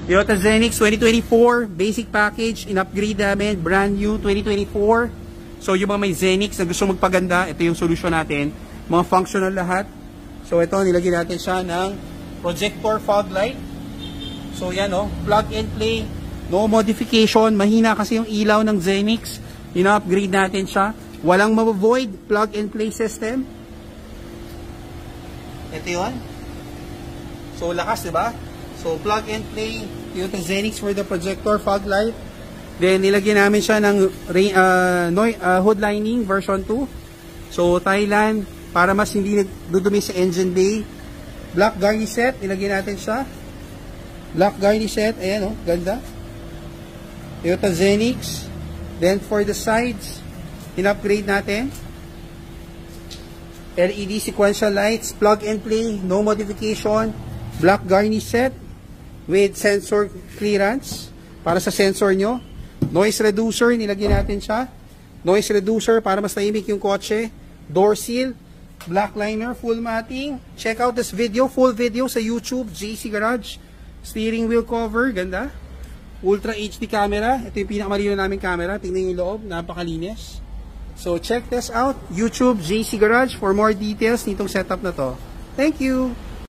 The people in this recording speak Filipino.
Toyota Zenix 2024, basic package, in-upgrade namin, brand new 2024. So yung mga may Zenix na gusto magpaganda, ito yung solution natin. Mga functional lahat. So ito, nilagyan natin siya ng projector fog light. So yan o, plug and play, no modification. Mahina kasi yung ilaw ng Zenix. In-upgrade natin siya. Walang ma-void, plug and play system. Ito yun. So lakas, diba? So plug and play, Toyota Zenix for the projector fog light. Then nilagyan namin siya ng hood lining version 2. So Thailand, para mas hindi nagdudumi sa engine bay. Black garnish set, nilagyan natin siya. Black garnish set, ayan o, ganda. Toyota Zenix. Then for the sides, in-upgrade natin. LED sequential lights, plug and play, no modification. Black garnish set with sensor clearance para sa sensor nyo. Noise reducer, nilagyan natin siya. Noise reducer para mas tahimik yung kotse. Door seal, black liner, full matting. Check out this video, full video sa YouTube, JC Garage. Steering wheel cover, ganda. Ultra HD camera. Ito yung pinakamalino namin camera. Tingnan yung loob, napakalinis. So check this out, YouTube JC Garage for more details nitong setup na to. Thank you!